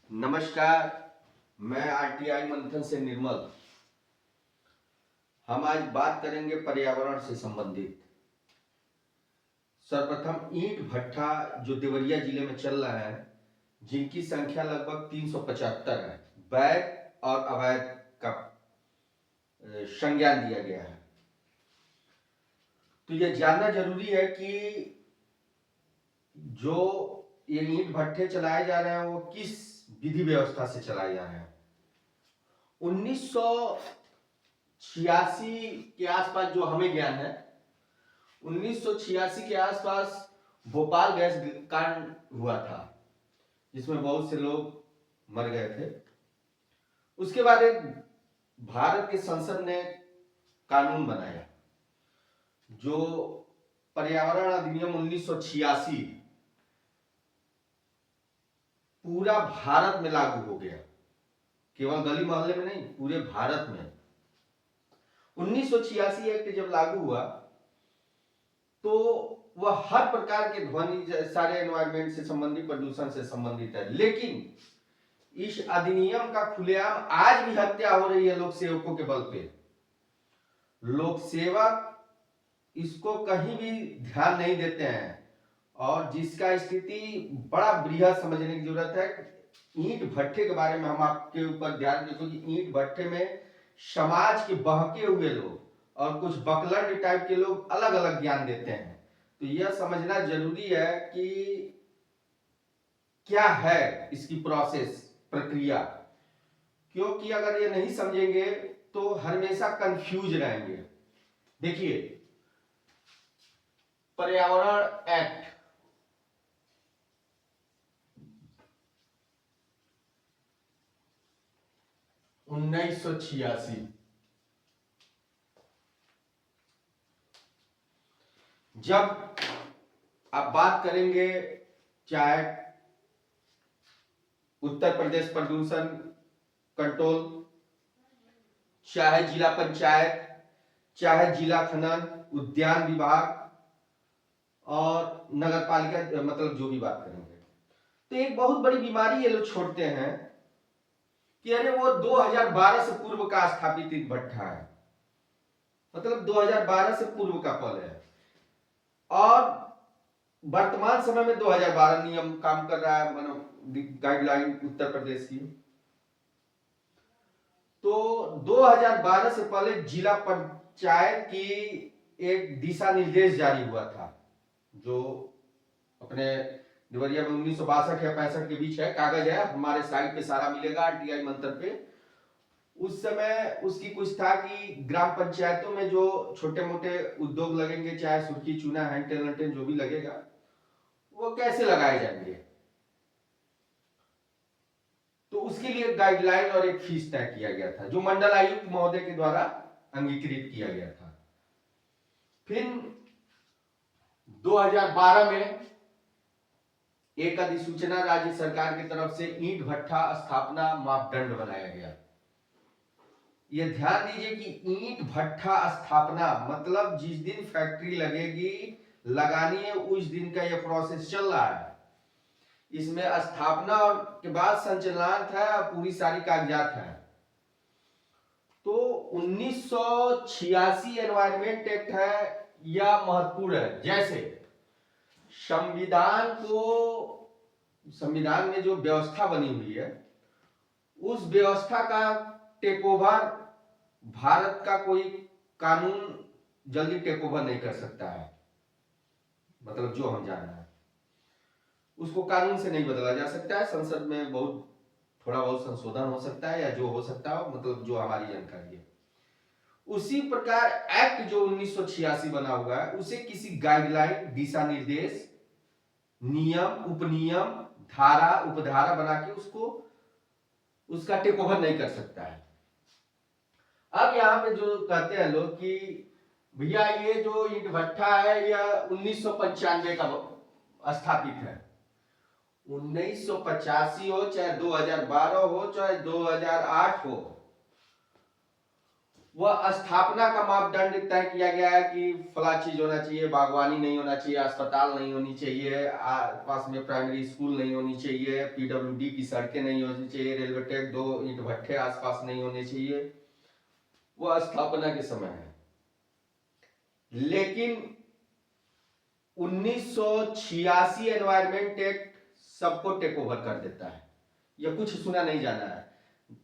नमस्कार। मैं आरटीआई मंथन से निर्मल। हम आज बात करेंगे पर्यावरण से संबंधित। सर्वप्रथम ईंट भट्ठा जो देवरिया जिले में चल रहा है, जिनकी संख्या लगभग 375 है, वैध और अवैध का संज्ञान दिया गया है। तो यह जानना जरूरी है कि जो ये ईंट भट्ठे चलाए जा रहे हैं वो किस विधि व्यवस्था से चलाए जा रहे हैं। 1986 के आसपास जो हमें ज्ञान है, 1986 के आसपास भोपाल गैस कांड हुआ था, जिसमें बहुत से लोग मर गए थे। उसके बाद एक भारत के संसद ने कानून बनाया जो पर्यावरण अधिनियम 1986 पूरा भारत में लागू हो गया, केवल गली मोहल्ले में नहीं, पूरे भारत में। 1986 एक्ट जब लागू हुआ तो वह हर प्रकार के ध्वनि, सारे एनवायरमेंट से संबंधित, प्रदूषण से संबंधित है। लेकिन इस अधिनियम का खुलेआम आज भी हत्या हो रही है लोक सेवकों के बल पे। लोक सेवक इसको कहीं भी ध्यान नहीं देते हैं और जिसका स्थिति बड़ा बृहद समझने की जरूरत है। ईंट भट्ठे के बारे में हम आपके ऊपर ध्यान दें कि ईंट भट्ठे में समाज के बहके हुए लोग और कुछ बकलंड टाइप के लोग अलग अलग ज्ञान देते हैं। तो यह समझना जरूरी है कि क्या है इसकी प्रोसेस, प्रक्रिया, क्योंकि अगर ये नहीं समझेंगे तो हमेशा कंफ्यूज रहेंगे। देखिए, पर्यावरण एक्ट 1986, जब आप बात करेंगे चाहे उत्तर प्रदेश प्रदूषण कंट्रोल, चाहे जिला पंचायत, चाहे जिला खनन उद्यान विभाग और नगर पालिका, मतलब जो भी बात करेंगे, तो एक बहुत बड़ी बीमारी ये लोग छोड़ते हैं कि अरे वो 2012 से पूर्व का स्थापित ईंट भट्ठा है, मतलब 2012 से पूर्व का पल है और वर्तमान समय में 2012 नियम काम कर रहा है, मतलब गाइडलाइन उत्तर प्रदेश की। तो 2012 से पहले जिला पंचायत की एक दिशा निर्देश जारी हुआ था, जो अपने देवरिया में 1962 या 65 के बीच है, कागज है, हमारे साइट पे सारा मिलेगा आरटीआई मंत्र पे। उस समय उसकी कुछ था कि ग्राम पंचायतों में जो छोटे मोटे उद्योग लगेंगे, चाहे सुर्खी चूना हैंड जो भी लगेगा, वो कैसे लगाए जाएंगे, तो उसके लिए गाइडलाइन और एक फीस तय किया गया था, जो मंडल आयुक्त महोदय के द्वारा अंगीकृत किया गया था। फिर 2012 में एक अधिसूचना राज्य सरकार की तरफ से ईंट भट्ठा स्थापना मापदंड बनाया गया। यह ध्यान दीजिए कि ईंट भट्ठा स्थापना मतलब जिस दिन फैक्ट्री लगेगी, लगानी है, उस दिन का यह प्रोसेस चल रहा है। इसमें स्थापना के बाद संचालन था, पूरी सारी कागजात है। तो 1986 एनवायरमेंट एक्ट है, यह महत्वपूर्ण है। जैसे संविधान में जो व्यवस्था बनी हुई है, उस व्यवस्था का टेक ओवर भारत का कोई कानून जल्दी टेक ओवर नहीं कर सकता है। मतलब जो हम जान रहे हैं उसको कानून से नहीं बदला जा सकता है। संसद में थोड़ा बहुत संशोधन हो सकता है या जो हो सकता हो, मतलब जो हमारी जानकारी है। उसी प्रकार एक्ट जो 1986 बना हुआ है, उसे किसी गाइडलाइन, दिशा निर्देश, नियम, उपनियम, धारा, उपधारा बना के उसका टेक ओवर नहीं कर सकता है। अब यहाँ पे जो कहते हैं लोग कि भैया ये जो ईंट भट्ठा है यह 1995 का स्थापित है। 1985 हो, चाहे 2012 हो, चाहे 2008 हो, वह स्थापना का मापदंड तय किया गया है कि फला चीज होना चाहिए, बागवानी नहीं होना चाहिए, अस्पताल नहीं होनी चाहिए, पास में प्राइमरी स्कूल नहीं होनी चाहिए, पीडब्ल्यूडी की सड़कें नहीं होनी चाहिए, रेलवे ट्रैक 2 ईंट भट्ठे आसपास नहीं होने चाहिए। वह स्थापना के समय है। लेकिन 1986 एनवायरमेंट एक्ट सबको टेक ओवर कर देता है। यह कुछ सुना नहीं जाना है,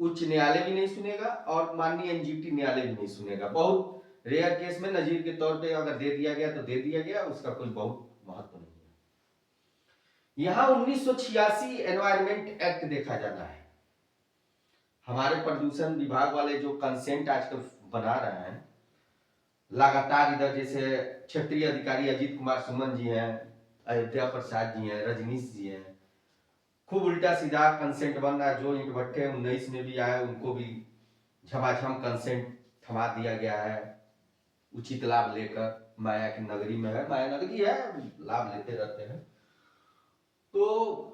उच्च न्यायालय भी नहीं सुनेगा और माननीय एनजीटी न्यायालय भी नहीं सुनेगा। बहुत रेयर केस में नजीर के तौर पे अगर दे दिया गया तो दे दिया गया, उसका कोई बहुत महत्व नहीं है। यहां 1986 एनवायरमेंट एक्ट देखा जाना है। हमारे प्रदूषण विभाग वाले जो कंसेंट आजकल बना रहे हैं लगातार, इधर जैसे क्षेत्रीय अधिकारी अजीत कुमार सुमन जी हैं, अयोध्या प्रसाद जी हैं, रजनीश जी हैं, खूब उल्टा सीधा कंसेंट बन रहा है। जो ईंट भट्टे 19 में भी आए उनको भी झमाझम कंसेंट थमा दिया गया है, उचित लाभ लेकर। माया की नगरी में है, माया नगरी है, लाभ लेते रहते हैं। तो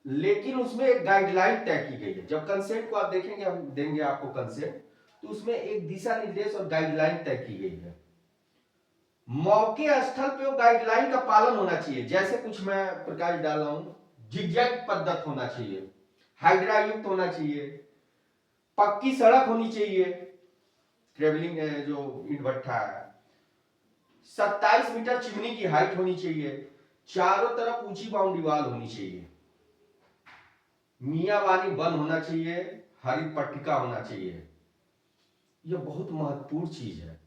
लेकिन उसमें एक गाइडलाइन तय की गई है। जब कंसेंट को आप देखेंगे, हम देंगे आपको कंसेंट, तो उसमें एक दिशा निर्देश और गाइडलाइन तय की गई है। मौके स्थल पे वो गाइडलाइन का पालन होना चाहिए। जैसे कुछ मैं प्रकाश डाल रहा हूं, जिगजैग पद्धत होना चाहिए, हाइड्रा युक्त होना चाहिए, पक्की सड़क होनी चाहिए, ट्रेवलिंग जो ईंट भट्ठा है, 27 मीटर चिमनी की हाइट होनी चाहिए, चारों तरफ ऊंची बाउंड्री वाल होनी चाहिए, मियावानी वन होना चाहिए, हरित पट्टिका होना चाहिए। यह बहुत महत्वपूर्ण चीज है।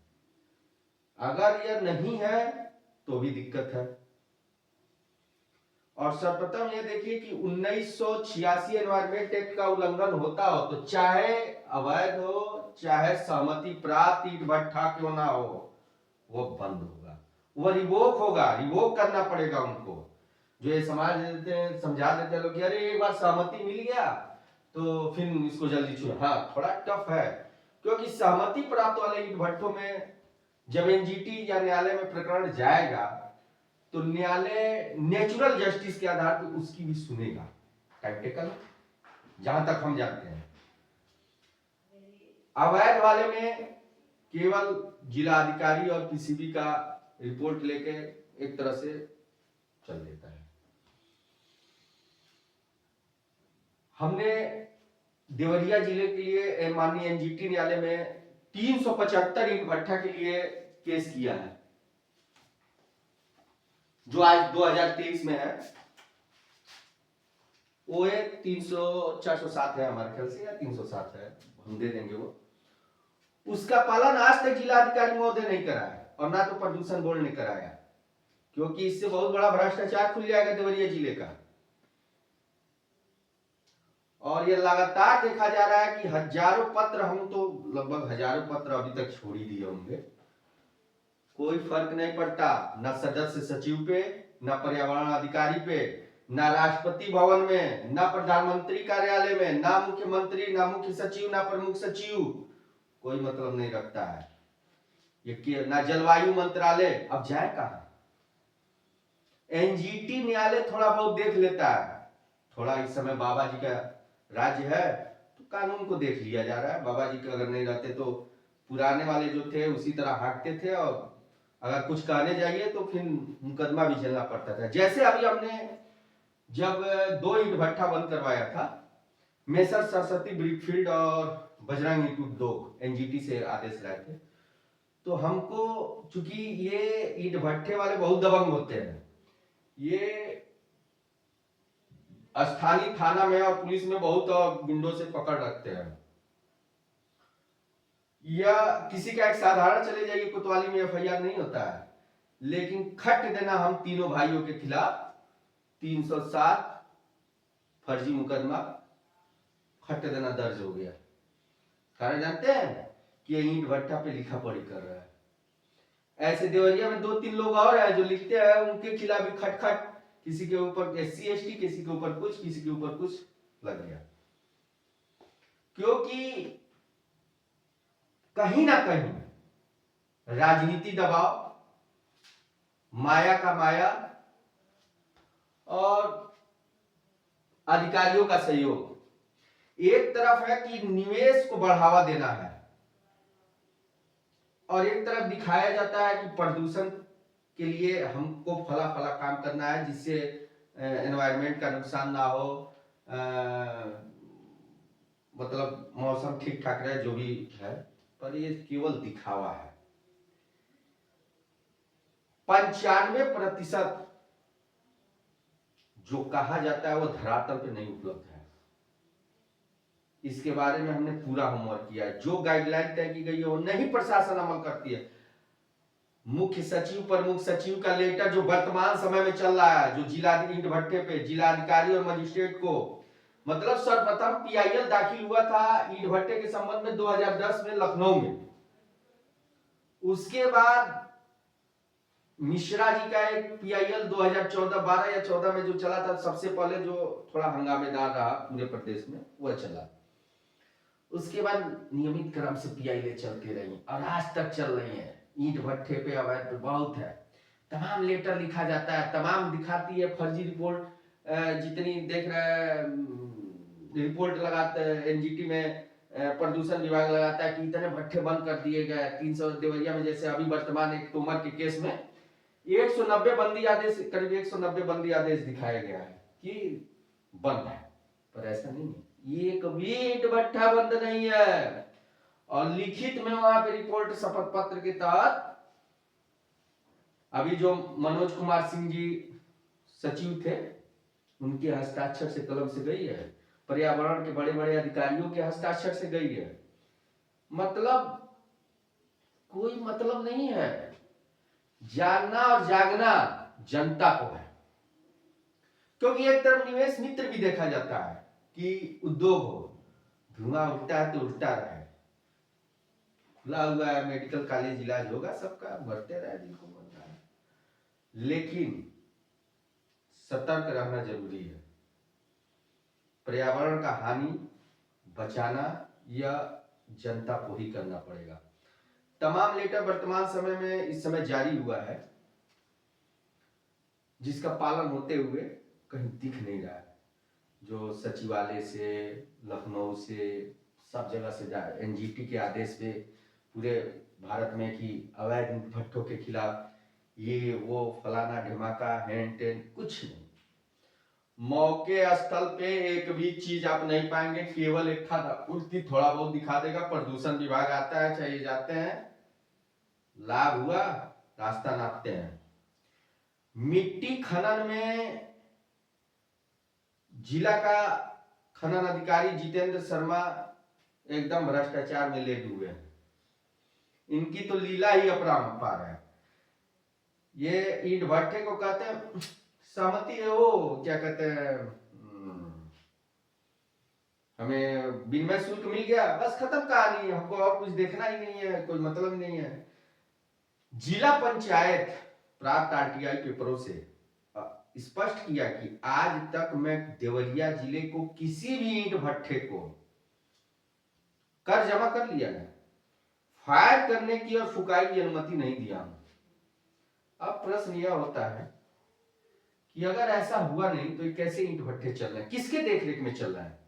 अगर यह नहीं है तो भी दिक्कत है। और सर्वप्रथम यह देखिए कि 1986 एनवायरमेंट एक्ट का उल्लंघन होता हो तो चाहे अवैध हो, चाहे सहमति प्राप्त ईंट भट्ठा क्यों ना हो, वो बंद होगा, वो रिवोक होगा, रिवोक करना पड़ेगा उनको। जो ये समाज देते हैं, समझा देते हैं लोग कि अरे एक बार सहमति मिल गया तो फिर इसको जल्दी छुए। हाँ, थोड़ा टफ है, क्योंकि सहमति प्राप्त वाले ईंट भट्ठों में जब एनजीटी या न्यायालय में प्रकरण जाएगा तो न्यायालय नेचुरल जस्टिस के आधार पर उसकी भी सुनेगा, प्रैक्टिकल, जहां तक हम जानते हैं। अवैध वाले में केवल जिला अधिकारी और पीसीबी का रिपोर्ट लेके एक तरह से चल देता है। हमने देवरिया जिले के लिए माननीय एनजीटी न्यायालय में 375 ईंट भट्ठा के लिए केस किया है, जो आज 2023 में है। वो है 300 407 है हमारे ख्याल से, या 307 है, हम दे देंगे वो। उसका पालन आज तक जिला अधिकारी महोदय नहीं करा है और ना तो प्रदूषण बोर्ड ने कराया, क्योंकि इससे बहुत बड़ा भ्रष्टाचार खुल जाएगा देवरिया जिले का। और ये लगातार देखा जा रहा है कि हजारों पत्र, हम तो लगभग हजारों पत्र अभी तक छोड़ ही दिए होंगे, कोई फर्क नहीं पड़ता, न सदस्य सचिव पे, न पर्यावरण अधिकारी पे, न राष्ट्रपति भवन में, न प्रधानमंत्री कार्यालय में, न मुख्यमंत्री, न मुख्य सचिव, न प्रमुख सचिव, कोई मतलब नहीं रखता है ये। न जलवायु मंत्रालय, अब जाए कहां? एनजीटी न्यायालय थोड़ा बहुत देख लेता है, थोड़ा इस समय बाबा जी का राज्य है तो कानून को देख लिया जा रहा है। बाबा जी के अगर नहीं रहते तो पुराने वाले जो थे उसी तरह हाकते थे, और अगर कुछ कहने जाइए तो फिर मुकदमा भी झेलना पड़ता था। जैसे अभी हमने जब 2 ईंट भट्ठा बंद करवाया था, मेसर सरस्वती ब्रिकफील्ड और बजरंग इंस्टीट्यूट 2 एनजीटी से आदेश लाए थे, तो हमको, चूंकि ये ईंट भट्ठे वाले बहुत दबंग होते हैं, ये स्थानीय थाना में और पुलिस में बहुत विंडो से पकड़ रखते हैं। या किसी का एक साधारण चले जाइए कोतवाली में एफआईआर नहीं होता है, लेकिन खट देना हम तीनों भाइयों के खिलाफ 307 फर्जी मुकदमा खट देना दर्ज हो गया। कारण जानते हैं कि ये ईंट भट्ठा पे लिखा पढ़ी कर रहा है। ऐसे देवरिया में 2-3 लोग और हैं जो लिखते हैं, उनके खिलाफ भी खट, किसी के ऊपर SC ST, किसी के ऊपर कुछ, किसी के ऊपर कुछ लग गया। क्योंकि कहीं ना कहीं राजनीति दबाव, माया का माया और अधिकारियों का सहयोग, एक तरफ है कि निवेश को बढ़ावा देना है, और एक तरफ दिखाया जाता है कि प्रदूषण के लिए हमको फला फला काम करना है जिससे एनवायरनमेंट का नुकसान ना हो, मतलब मौसम ठीक ठाक रहे, जो भी है। पर ये केवल दिखावा है। 95% जो कहा जाता है वो धरातल पे नहीं उपलब्ध है। इसके बारे में हमने पूरा होमवर्क किया है। जो गाइडलाइन तय की गई है वो नहीं प्रशासन अमल करती है। मुख्य सचिव, प्रमुख सचिव का लेटर जो वर्तमान समय में चल रहा है, जो ईंट भट्टे पे जिलाधिकारी और मजिस्ट्रेट को, मतलब सर्वप्रथम पीआईएल दाखिल हुआ था ईंट भट्टे के संबंध में 2010 में लखनऊ में। उसके बाद मिश्रा जी का एक पीआईएल 2014 12 या 14 में जो चला था, सबसे पहले जो थोड़ा हंगामेदार रहा पूरे प्रदेश में, वह चला। उसके बाद नियमित क्रम से पीआईएल चलती रही और आज तक चल रही है। ईंट भट्टे पे अवैध बहुत है, तमाम लेटर लिखा जाता है, तमाम दिखाती है फर्जी रिपोर्ट। जितनी देख रहे हैं रिपोर्ट लगाते हैं एनजीटी में, प्रदूषण विभाग लगाता है कि इतने भट्टे बंद कर दिए गए। 300 देवरिया में जैसे अभी वर्तमान एक तोमर के केस में 190 बंदी आदेश, करीब 190 बंदी आदेश दिखाया गया है कि बंद है, पर ऐसा नहीं है। एक भी ईंट भट्टा बंद नहीं है। और लिखित में वहां पे रिपोर्ट शपथ पत्र के तहत अभी जो मनोज कुमार सिंह जी सचिव थे, उनके हस्ताक्षर से कलम से गई है। पर्यावरण के बड़े बड़े अधिकारियों के हस्ताक्षर से गई है। मतलब कोई मतलब नहीं है। जानना और जागना जनता को है, क्योंकि एक तरफ निवेश मित्र भी देखा जाता है कि उद्योग हो, धुआं उठता है तो उठता रहे, खुला हुआ है, मेडिकल कॉलेज, इलाज होगा सबका, बढ़ते रहे जिनको बनना है। लेकिन सतर्क रहना जरूरी है। पर्यावरण का हानि बचाना यह जनता को ही करना पड़ेगा। तमाम लेटर वर्तमान समय में इस समय जारी हुआ है, जिसका पालन होते हुए कहीं दिख नहीं रहा है। जो सचिवालय से, लखनऊ से, सब जगह से एनजीटी के आदेश पे पूरे भारत में कि अवैध भट्टों के खिलाफ ये वो फलाना ढिमाका हैंड टेन, कुछ नहीं। मौके स्थल पे एक भी चीज आप नहीं पाएंगे। केवल एक उल्टी थोड़ा बहुत दिखा देगा। प्रदूषण विभाग आता है, चाहिए जाते हैं, लाभ हुआ, रास्ता नापते हैं। मिट्टी खनन में जिला का खनन अधिकारी जितेंद्र शर्मा एकदम भ्रष्टाचार में लेट हुए हैं। इनकी तो लीला ही अपरंपार है। ये ईंट भट्टे को कहते हैं सहमति है, वो क्या कहते हैं, हमें विनिमय शुल्क मिल गया, बस खत्म कहानी, हमको और कुछ देखना ही नहीं है, कोई मतलब नहीं है। जिला पंचायत प्राप्त आरटीआई पेपरों से स्पष्ट किया कि आज तक मैं देवरिया जिले को किसी भी ईंट भट्टे को कर जमा कर लिया है, फायर करने की और फुकाई की अनुमति नहीं दिया हूं। अब प्रश्न यह होता है कि अगर ऐसा हुआ नहीं तो कैसे ईंट भट्टे चल रहे हैं, किसके देखरेख में चल रहा है?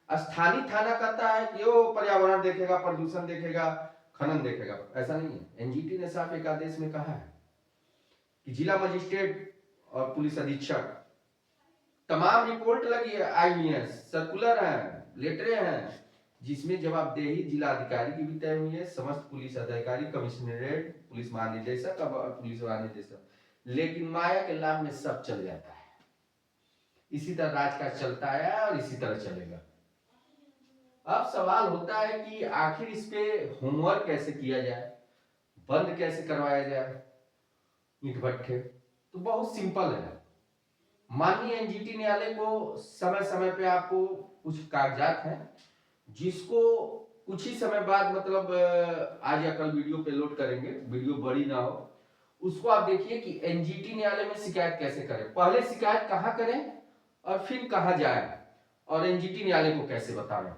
स्थानीय थाना कहता है कि वो पर्यावरण देखेगा, प्रदूषण देखेगा, खनन देखेगा। ऐसा नहीं है। एनजीटी ने साफ एक आदेश में कहा है कि जिला मजिस्ट्रेट और पुलिस अधीक्षक तमाम रिपोर्ट लगी है, आईवीएस सर्कुलर है, लेटरें हैं, जिसमें जवाबदेही जिलाधिकारी की भी तय हुई है, समस्त पुलिस अधिकारी, कमिश्नरेट, पुलिस महानिदेशक और पुलिस महानिदेशक। लेकिन माया के लाभ में सब चल जाता है। इसी तरह राजकाज चलता है और इसी तरह चलेगा। अब सवाल होता है कि आखिर इस पे होमवर्क कैसे किया जाए, बंद कैसे करवाया जाए ईंट भट्टे? तो बहुत सिंपल है। माननीय एनजीटी न्यायालय को समय समय पे आपको कुछ कागजात हैं, जिसको कुछ ही समय बाद, मतलब आज या कल वीडियो पे लोड करेंगे, वीडियो बड़ी ना हो, उसको आप देखिए कि एनजीटी न्यायालय में शिकायत कैसे करें, पहले शिकायत कहां करें और फिर कहां जाए, और एनजीटी न्यायालय को कैसे बताएं।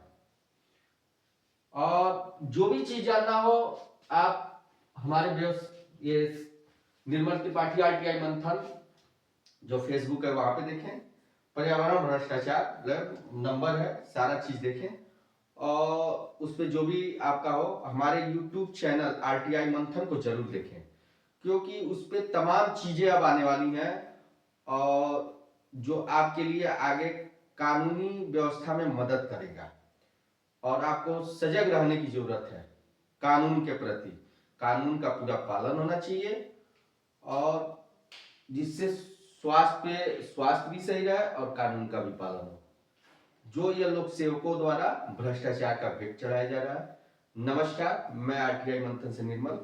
और जो भी चीज जानना हो आप हमारे ये निर्मल त्रिपाठी आरटीआई मंथन जो फेसबुक है वहां पे देखें, पर्यावरण भ्रष्टाचार नंबर है, सारा चीज देखें और उस पर जो भी आपका हो, हमारे YouTube चैनल RTI मंथन को जरूर देखें, क्योंकि उस पर तमाम चीजें अब आने वाली हैं और जो आपके लिए आगे कानूनी व्यवस्था में मदद करेगा। और आपको सजग रहने की जरूरत है कानून के प्रति। कानून का पूरा पालन होना चाहिए और जिससे स्वास्थ्य भी सही रहे और कानून का भी पालन हो। जो ये लोक सेवकों द्वारा भ्रष्टाचार का भेंट चढ़ाया जा रहा है। नमस्कार, मैं RTI मंथन से निर्मल।